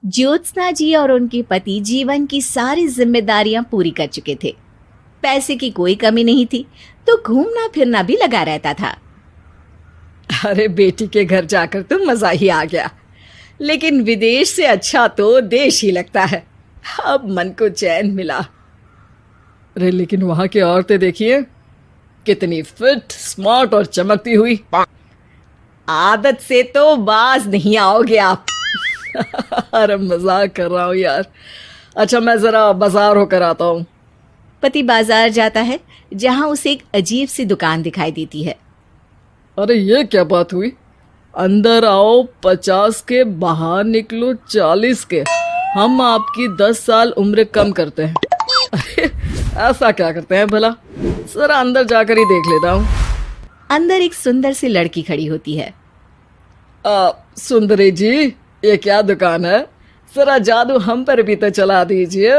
ज्योत्सना जी और उनके पति जीवन की सारी जिम्मेदारियां पूरी कर चुके थे। पैसे की कोई कमी नहीं थी, तो घूमना फिरना भी लगा रहता था। अरे बेटी के घर जाकर तो मजा ही आ गया, लेकिन विदेश से अच्छा तो देश ही लगता है। अब मन को चैन मिला। अरे लेकिन वहां की औरतें देखिए, कितनी फिट, स्मार्ट और चमकती हुई। आदत से तो बाज नहीं आओगे आप। अरे मजाक कर रहा हूँ यार। अच्छा मैं जरा बाजार होकर आता हूँ। पति बाजार जाता है, जहां उसे एक अजीब सी दुकान दिखाई देती है। अरे ये क्या बात हुई? अंदर आओ 50 के, बाहर निकलो 40 के। हम आपकी 10 साल उम्र कम करते हैं। अरे ऐसा क्या करते हैं भला? जरा अंदर जाकर ही देख लेता हूँ। अंदर एक सुंदर सी लड़की खड़ी होती है। सुंदरी जी, ये क्या दुकान है? जरा जादू हम पर भी तो चला दीजिए।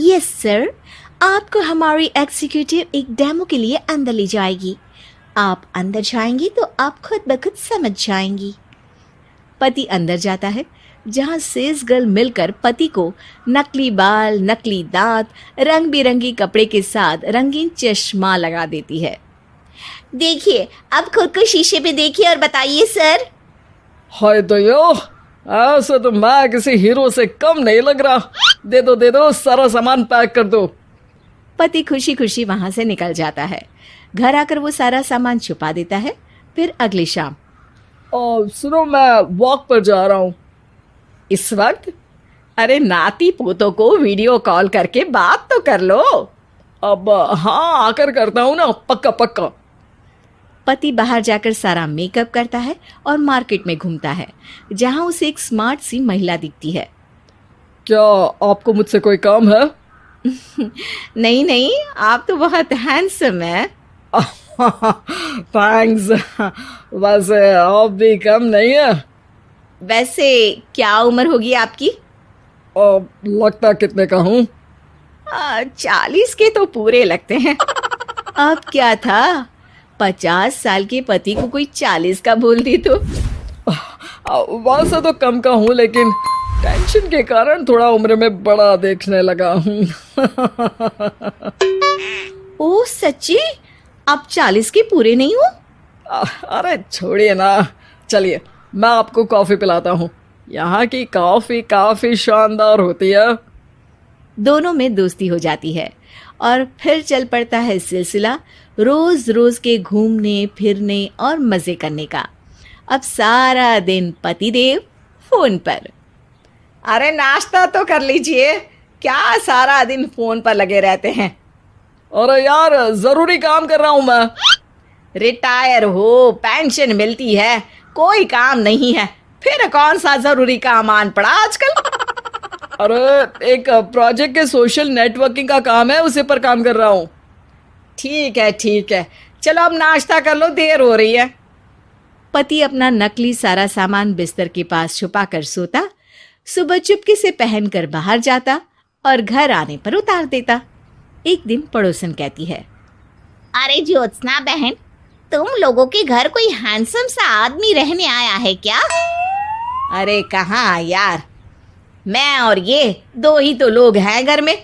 यस सर, आपको हमारी एग्जीक्यूटिव एक डेमो के लिए अंदर ले जाएगी। आप अंदर जाएंगी तो आप खुद ब खुद समझ जाएंगी। पति अंदर जाता है, जहां सेल्स गर्ल मिलकर पति को नकली बाल, नकली दांत, रंग बिरंगी कपड़े के साथ रंगीन चश्मा लगा देती है। देखिए, अब खुद को शीशे पे देखिए और बताइए सर। हाय दयो, ऐसे तो मैं किसी हीरो से कम नहीं लग रहा। दे दो, सारा सामान पैक कर दो। पति खुशी खुशी वहां से निकल जाता है। घर आकर वो सारा सामान छुपा देता है। फिर अगली शाम, सुनो मैं वॉक पर जा रहा हूँ। इस वक्त? अरे नाती पोतों को वीडियो कॉल करके बात तो कर लो। अब हाँ, आकर करता हूँ ना, पक्का पक्का। पति बाहर जाकर सारा मेकअप करता है और मार्केट में घूमता है, जहां उसे एक स्मार्ट सी महिला दिखती है। क्या आपको मुझसे कोई काम है? नहीं नहीं, आप तो बहुत हैंडसम हैं। थैंक्स। वैसे आप भी कम नहीं है। वैसे क्या उम्र होगी आपकी? लगता कितने का हूँ? 40 के तो पूरे लगते हैं। अब क्या था, 50 साल के पति को कोई 40 का बोल दी तो। वैसे तो कम का हूँ, लेकिन टेंशन के कारण थोड़ा उम्र में बड़ा देखने लगा हूँ। ओह सच्ची? आप 40 के पूरे नहीं हो? अरे छोड़िए ना, चलिए मैं आपको कॉफी पिलाता हूँ। यहाँ की कॉफी काफी शानदार होती है। दोनों में दोस्ती हो जाती है और फिर चल पड़ता है सिलसिला रोज रोज के घूमने फिरने और मजे करने का। अब सारा दिन पतिदेव फोन पर। अरे नाश्ता तो कर लीजिए, क्या सारा दिन फोन पर लगे रहते हैं? अरे यार जरूरी काम कर रहा हूँ मैं। रिटायर हो, पेंशन मिलती है, कोई काम नहीं है, फिर कौन सा जरूरी काम आन पड़ा आजकल? अरे एक प्रोजेक्ट के सोशल नेटवर्किंग का काम है, उसी पर काम कर रहा हूँ। ठीक है, चलो अब नाश्ता कर लो, देर हो रही है। पति अपना नकली सारा सामान बिस्तर के पास छुपा कर सोता, सुबह चुपके से पहनकर बाहर जाता और घर आने पर उतार देता। एक दिन पड़ोसन कहती है, अरे ज्योत्सना बहन, तुम लोगों के घर कोई हैंडसम सा आदमी रहने आया है क्या? अरे कहाँ यार, मैं और ये दो ही तो लोग हैं घर में।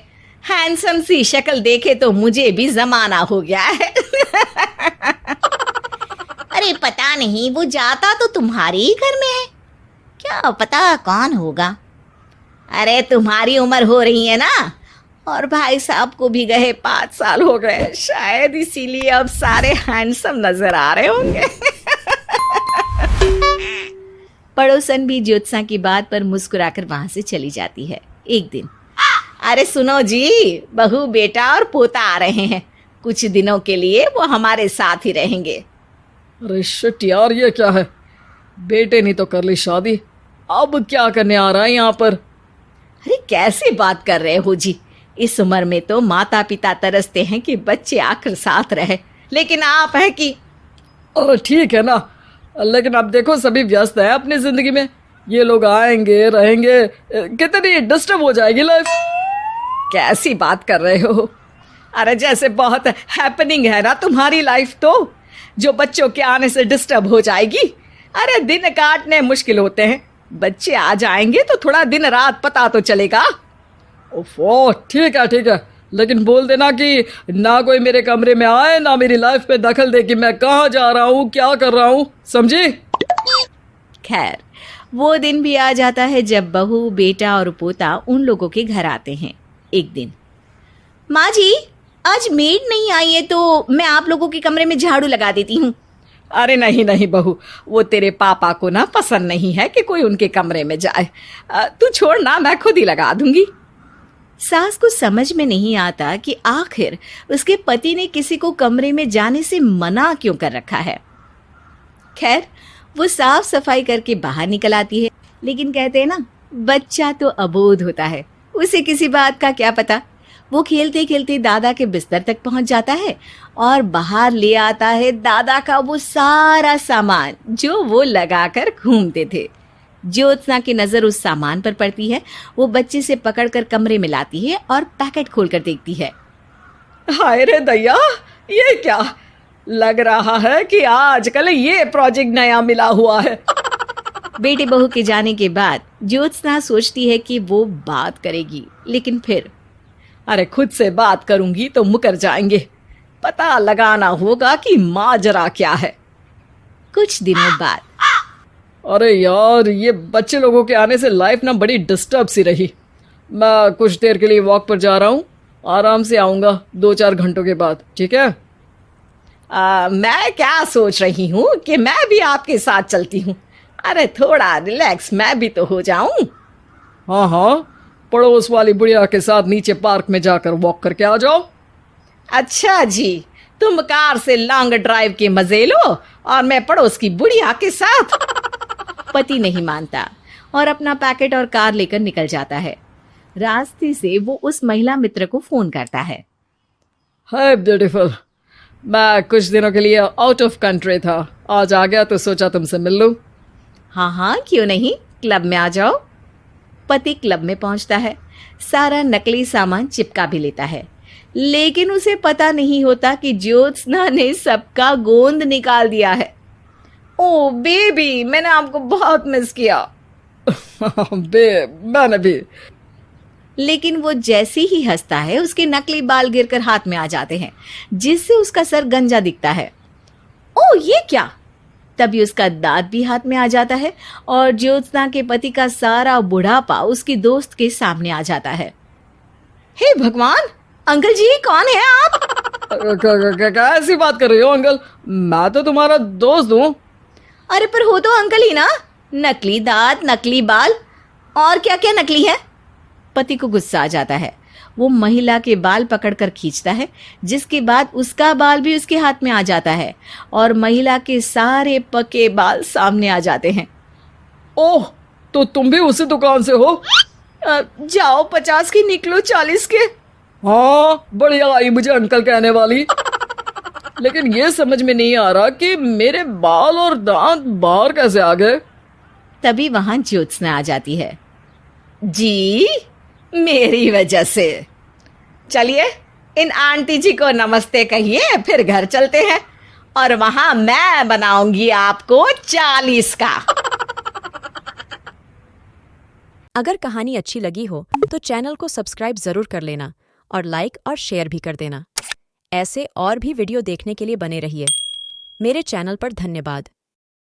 हैंडसम सी शक्ल देखे तो मुझे भी जमाना हो गया है। अरे पता नहीं, वो जाता तो तुम्हारे ही घर में है, क्या पता कौन होगा। अरे तुम्हारी उम्र हो रही है ना, और भाई साहब को भी गए 5 साल हो गए, शायद इसीलिए अब सारे हैंडसम नजर आ रहे होंगे। पड़ोसन भी ज्योत्सना की बात पर मुस्कुराकर वहां से चली जाती है। एक दिन, अरे सुनो जी, बहू बेटा और पोता आ रहे हैं, कुछ दिनों के लिए वो हमारे साथ ही रहेंगे। अरे शिट यार, ये क्या है? बेटे ने तो कर ली शादी, अब क्या करने आ रहा है यहाँ पर? अरे कैसे बात कर रहे हो जी, इस उम्र में तो माता पिता तरसते हैं कि बच्चे आकर साथ रहे, लेकिन आप है कि। अरे ठीक है ना, लेकिन अब देखो सभी व्यस्त हैं अपनी जिंदगी में। ये लोग आएंगे रहेंगे, कितनी डिस्टर्ब हो जाएगी लाइफ। कैसी बात कर रहे हो? अरे जैसे बहुत हैपनिंग है ना तुम्हारी लाइफ, तो जो बच्चों के आने से डिस्टर्ब हो जाएगी। अरे दिन काटने मुश्किल होते हैं, बच्चे आ जाएंगे तो थोड़ा दिन रात पता तो चलेगा। ओफो, ठीक है, लेकिन बोल देना कि ना कोई मेरे कमरे में आए, ना मेरी लाइफ में दखल दे कि मैं कहाँ जा रहा हूँ, क्या कर रहा हूँ, समझी? खैर, वो दिन भी आ जाता है जब बहू, बेटा और पोता उन लोगों के घर आते हैं। एक दिन, माँ जी, आज मेड नहीं आई है तो मैं आप लोगों के कमरे में झाड़ू लगा देती हूँ। अरे नहीं बहू, वो तेरे पापा को ना पसंद नहीं है कि कोई उनके कमरे में जाए। तू छोड़ ना, मैं खुद ही लगा दूंगी। सास को समझ में नहीं आता कि आखिर उसके पति ने किसी को कमरे में जाने से मना क्यों कर रखा है। खैर, वो साफ सफाई करके बाहर निकल आती है, लेकिन कहते हैं ना, बच्चा तो अबोध होता है, उसे किसी बात का क्या पता। वो खेलते खेलते दादा के बिस्तर तक पहुंच जाता है और बाहर ले आता है दादा का वो सारा सामान जो वो लगाकर घूमते थे। ज्योत्सना की नजर उस सामान पर पड़ती है। वो बच्चे से पकड़कर कमरे में लाती है और पैकेट खोलकर देखती है। हाय रे दैया, ये क्या? लग रहा है कि आजकल ये प्रोजेक्ट नया मिला हुआ है। बेटे बहू के जाने के बाद ज्योत्सना सोचती है कि वो बात करेगी, लेकिन फिर अरे खुद से बात करूंगी तो मुकर जाएंगे। पता लगाना होगा कि माजरा क्या है। कुछ दिनों बाद, अरे यार, ये बच्चे लोगों के आने से लाइफ ना बड़ी डिस्टर्ब सी रही। मैं कुछ देर के लिए वॉक पर जा रहा हूँ, आराम से आऊँगा 2-4 घंटों के बाद, ठीक है? मैं क्या सोच रही हूँ कि मैं भी आपके साथ चलती हूँ। अरे थोड़ा रिलैक्स मैं भी तो हो जाऊं। हाँ, पड़ोस वाली बुढ़िया के साथ नीचे पार्क में जाकर वॉक करके आ जाओ। अच्छा जी, तुम कार से लॉन्ग ड्राइव के मजे लो और मैं पड़ोस की बुढ़िया के साथ। पति नहीं मानता और अपना पैकेट और कार लेकर निकल जाता है। रास्ते से वो उस महिला मित्र को फोन करता है। हाय ब्यूटीफुल, मैं कुछ दिनों के लिए आउट ऑफ कंट्री था, आज आ गया तो सोचा तुमसे मिल लूं। हाँ, क्यों नहीं, क्लब में आ जाओ। पति क्लब में पहुंचता है, सारा नकली सामान चिपका भी लेता है, लेकिन उसे पता नहीं होता कि ज्योत्सना ने सबका गोंद निकाल दिया है। ओ बेबी, मैंने आपको बहुत मिस किया। मैंने भी। लेकिन वो जैसे ही हंसता है, उसके नकली बाल गिरकर हाथ में आ जाते हैं, जिससे उसका सर गंजा दिखता है। ओ ये क्या? तभी उसका दांत भी हाथ में आ जाता है और ज्योत्सना के पति का सारा बुढ़ापा उसकी दोस्त के सामने आ जाता है। हे भगवान, अंकल जी, कौन है आप? क्या ऐसी बात कर रही हो अंकल? मैं तो तुम्हारा दोस्त हूँ। अरे पर हो तो अंकल ही ना। नकली दांत, नकली बाल और क्या क्या नकली है। पति को गुस्सा आ जाता है। वो महिला के बाल पकड़कर खींचता है, जिसके बाद उसका बाल भी उसके हाथ में आ जाता है और महिला के सारे पके बाल सामने आ जाते हैं। ओह, तो तुम भी उसी दुकान से हो? जाओ 50 की निकलो 40 के। हाँ, बढ़िया आई मुझे अंकल कहने वाली। लेकिन ये समझ में नहीं आ रहा कि मेरे बाल और दांत बाहर कैसे आ गए। तभी वहां ज्योत्सना आ जाती है। जी, मेरी वजह से। चलिए इन आंटी जी को नमस्ते कहिए, फिर घर चलते हैं और वहां मैं बनाऊंगी आपको 40 का। अगर कहानी अच्छी लगी हो तो चैनल को सब्सक्राइब जरूर कर लेना और लाइक और शेयर भी कर देना। ऐसे और भी वीडियो देखने के लिए बने रहिए। मेरे चैनल पर धन्यवाद।